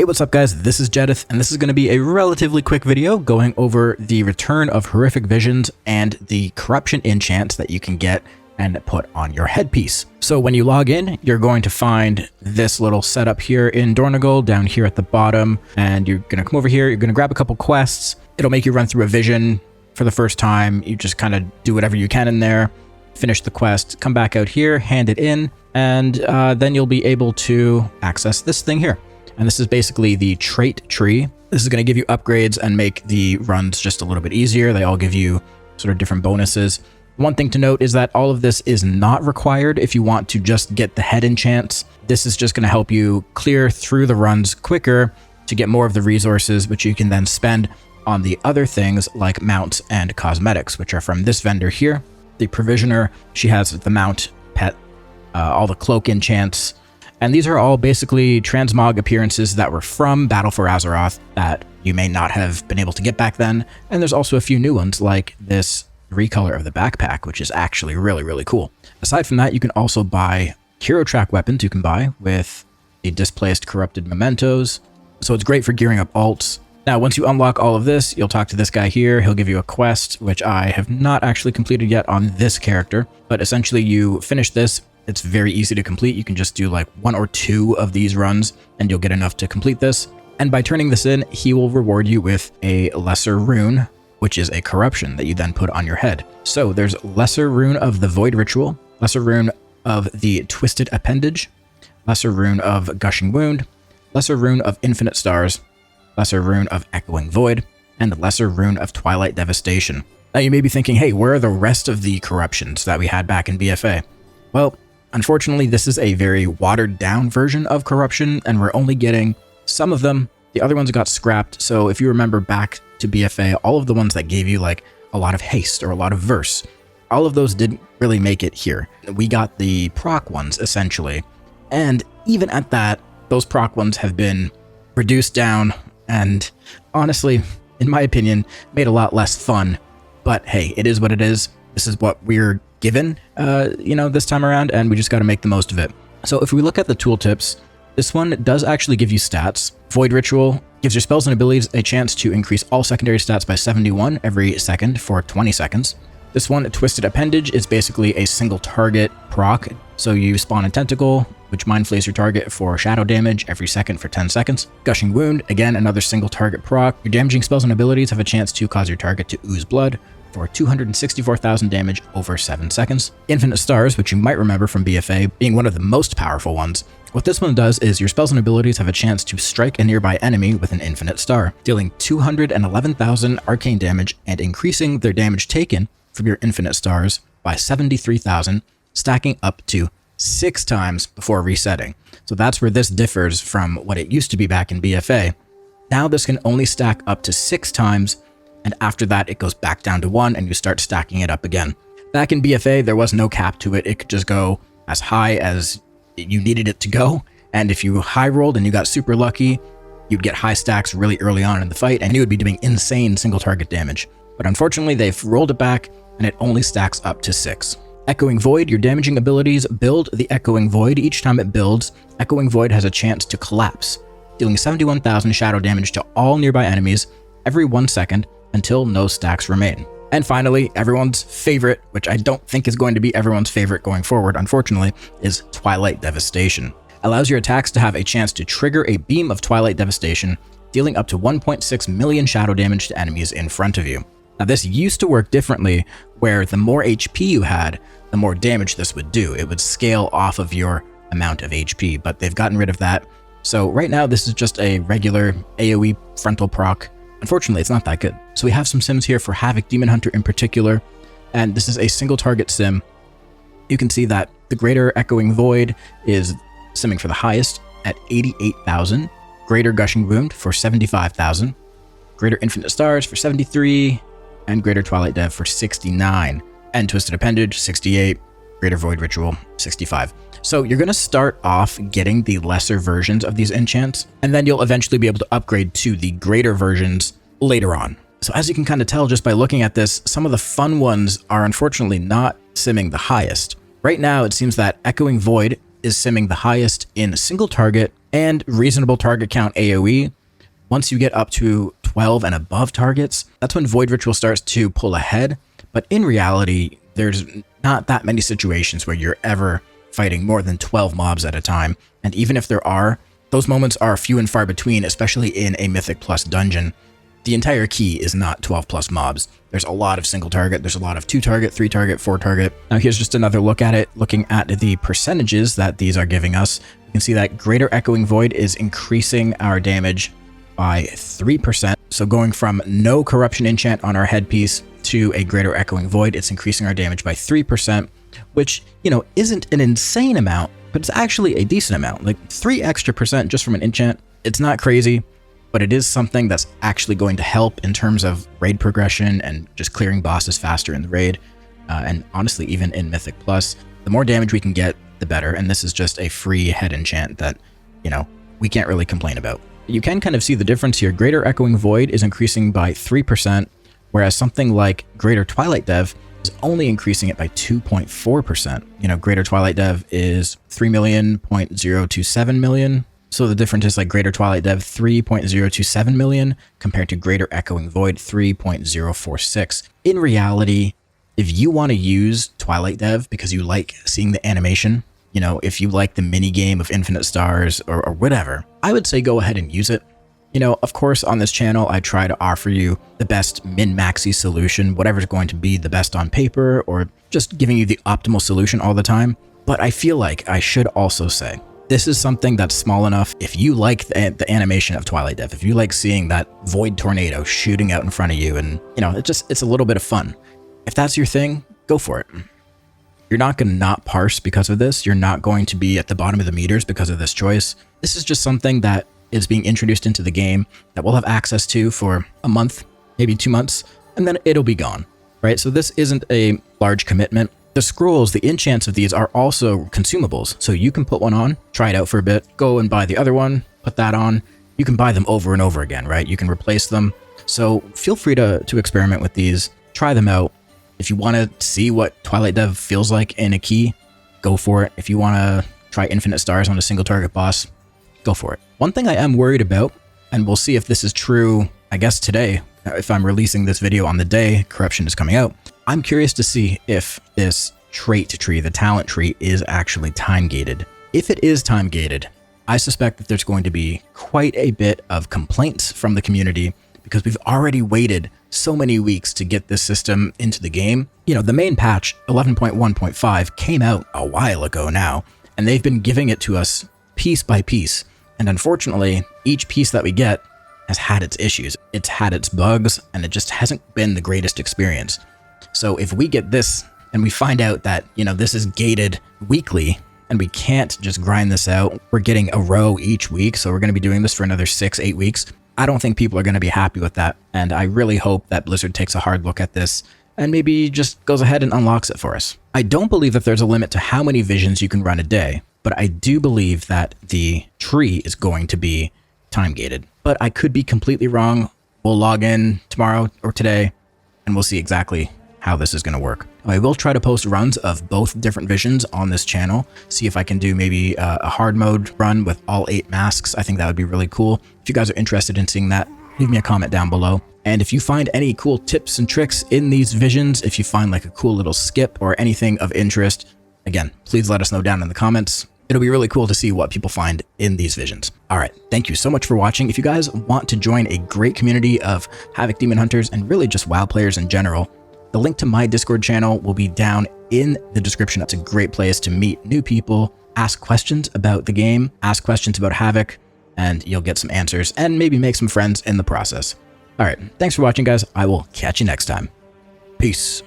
Hey, what's up guys? This is Jedith, and this is going to be a relatively quick video going over the return of horrific visions and the corruption enchants that you can get and put on your headpiece. So when you log in, you're going to find this little setup here in Dornigal down here at the bottom, and you're going to come over here, you're going to grab a couple quests. It'll make you run through a vision for the first time. You just kind of do whatever you can in there, finish the quest, come back out here, hand it in, and then you'll be able to access this thing here. And this is basically the trait tree. This is going to give you upgrades and make the runs just a little bit easier. They all give you sort of different bonuses. One thing to note is that all of this is not required if you want to just get the head enchants. This is just going to help you clear through the runs quicker to get more of the resources, which you can then spend on the other things like mounts and cosmetics, which are from this vendor here. The Provisioner, she has the mount pet, all the cloak enchants, and these are all basically transmog appearances that were from Battle for Azeroth that you may not have been able to get back then. And there's also a few new ones like this recolor of the backpack, which is actually really, really cool. Aside from that, you can also buy hero track weapons you can buy with the displaced corrupted mementos. So it's great for gearing up alts. Now, once you unlock all of this, you'll talk to this guy here. He'll give you a quest, which I have not actually completed yet on this character, but essentially you finish this. It's very easy to complete. You can just do like 1 or 2 of these runs and you'll get enough to complete this. And by turning this in, he will reward you with a lesser rune, which is a corruption that you then put on your head. So there's lesser rune of the void ritual, lesser rune of the twisted appendage, lesser rune of gushing wound, lesser rune of infinite stars, lesser rune of echoing void, and the lesser rune of twilight devastation. Now you may be thinking, hey, where are the rest of the corruptions that we had back in BFA? Well, unfortunately, this is a very watered down version of corruption, and we're only getting some of them. The other ones got scrapped. So if you remember back to BFA, all of the ones that gave you like a lot of haste or a lot of verse, all of those didn't really make it here. We got the proc ones essentially. And even at that, those proc ones have been reduced down and honestly, in my opinion, made a lot less fun. But hey, it is what it is. This is what we're given, this time around, and we just got to make the most of it. So if we look at the tooltips, this one does actually give you stats. Void Ritual gives your spells and abilities a chance to increase all secondary stats by 71 every second for 20 seconds. This one, Twisted Appendage, is basically a single target proc. So you spawn a tentacle, which mind flays your target for shadow damage every second for 10 seconds. Gushing Wound, again, another single target proc. Your damaging spells and abilities have a chance to cause your target to ooze blood for 264,000 damage over 7 seconds. Infinite Stars, which you might remember from BFA being one of the most powerful ones. What this one does is your spells and abilities have a chance to strike a nearby enemy with an infinite star, dealing 211,000 arcane damage and increasing their damage taken from your infinite stars by 73,000, stacking up to 6 times before resetting. So that's where this differs from what it used to be back in BFA. Now this can only stack up to 6 times, and after that, it goes back down to 1 and you start stacking it up again. Back in BFA, there was no cap to it. It could just go as high as you needed it to go. And if you high rolled and you got super lucky, you'd get high stacks really early on in the fight and you would be doing insane single target damage. But unfortunately, they've rolled it back and it only stacks up to 6. Echoing Void, your damaging abilities build the Echoing Void. Each time it builds, Echoing Void has a chance to collapse, dealing 71,000 shadow damage to all nearby enemies every 1 second, until no stacks remain. And finally, everyone's favorite, which I don't think is going to be everyone's favorite going forward, unfortunately, is Twilight Devastation. Allows your attacks to have a chance to trigger a beam of Twilight Devastation, dealing up to 1.6 million shadow damage to enemies in front of you. Now, this used to work differently, where the more HP you had, the more damage this would do. It would scale off of your amount of HP, but they've gotten rid of that. So right now, this is just a regular AoE frontal proc. Unfortunately, it's not that good. So we have some sims here for Havoc Demon Hunter in particular, and this is a single target sim. You can see that the Greater Echoing Void is simming for the highest at 88,000, Greater Gushing Wound for 75,000, Greater Infinite Stars for 73, and Greater Twilight Dev for 69, and Twisted Appendage 68, Greater Void Ritual 65. So you're going to start off getting the lesser versions of these enchants, and then you'll eventually be able to upgrade to the greater versions later on. So as you can kind of tell just by looking at this, some of the fun ones are unfortunately not simming the highest. Right now, it seems that Echoing Void is simming the highest in single target and reasonable target count AoE. Once you get up to 12 and above targets, that's when Void Ritual starts to pull ahead. But in reality, there's not that many situations where you're ever fighting more than 12 mobs at a time. And even if there are, those moments are few and far between, especially in a Mythic Plus dungeon. The entire key is not 12 plus mobs. There's a lot of single target, there's a lot of 2 target, 3 target, 4 target. Now here's just another look at it, looking at the percentages that these are giving us. You can see that Greater Echoing Void is increasing our damage by 3%. So going from no corruption enchant on our headpiece to a Greater Echoing Void, it's increasing our damage by 3%, which, you know, isn't an insane amount, but it's actually a decent amount. Like 3 extra percent just from an enchant. It's not crazy, but it is something that's actually going to help in terms of raid progression and just clearing bosses faster in the raid. And honestly, even in Mythic Plus, the more damage we can get, the better. And this is just a free head enchant that, you know, we can't really complain about. You can kind of see the difference here. Greater Echoing Void is increasing by 3%, whereas something like Greater Twilight Dev is only increasing it by 2.4%. You know, Greater Twilight Dev is 3,000,027 million. So the difference is like Greater Twilight Dev 3.027 million compared to Greater Echoing Void 3.046. In reality, if you want to use Twilight Dev because you like seeing the animation, you know, if you like the mini game of Infinite Stars or whatever, I would say go ahead and use it. You know, of course, on this channel, I try to offer you the best min-maxy solution, whatever's going to be the best on paper, or just giving you the optimal solution all the time. But I feel like I should also say, this is something that's small enough. If you like the animation of Twilight Dev, if you like seeing that void tornado shooting out in front of you, and, you know, it's a little bit of fun. If that's your thing, go for it. You're not going to not parse because of this. You're not going to be at the bottom of the meters because of this choice. This is just something that is being introduced into the game that we'll have access to for a month, maybe 2 months, and then it'll be gone, right? So this isn't a large commitment. The scrolls, the enchants of these are also consumables. So you can put one on, try it out for a bit, go and buy the other one, put that on. You can buy them over and over again, right? You can replace them. So feel free to experiment with these, try them out. If you want to see what Twilight Dev feels like in a key, go for it. If you want to try Infinite Stars on a single target boss, go for it. One thing I am worried about, and we'll see if this is true, I guess today, if I'm releasing this video on the day Corruption is coming out, I'm curious to see if this trait tree, the talent tree, is actually time gated. If it is time gated, I suspect that there's going to be quite a bit of complaints from the community because we've already waited so many weeks to get this system into the game. You know, the main patch, 11.1.5, came out a while ago now, and they've been giving it to us piece by piece. And unfortunately, each piece that we get has had its issues. It's had its bugs, and it just hasn't been the greatest experience. So if we get this and we find out that, you know, this is gated weekly and we can't just grind this out, we're getting a row each week, so we're going to be doing this for another 6-8 weeks. I don't think people are going to be happy with that, and I really hope that Blizzard takes a hard look at this and maybe just goes ahead and unlocks it for us. I don't believe that there's a limit to how many visions you can run a day, but I do believe that the tree is going to be time gated. But I could be completely wrong. We'll log in tomorrow or today, and we'll see exactly how this is going to work. I will try to post runs of both different visions on this channel, see if I can do maybe a hard mode run with all 8 masks. I think that would be really cool. If you guys are interested in seeing that, leave me a comment down below. And if you find any cool tips and tricks in these visions, if you find like a cool little skip or anything of interest, again, please let us know down in the comments. It'll be really cool to see what people find in these visions. All right, thank you so much for watching. If you guys want to join a great community of Havoc Demon Hunters and really just WoW players in general, the link to my Discord channel will be down in the description. That's a great place to meet new people, ask questions about the game, ask questions about Havoc, and you'll get some answers and maybe make some friends in the process. All right, thanks for watching, guys. I will catch you next time. Peace.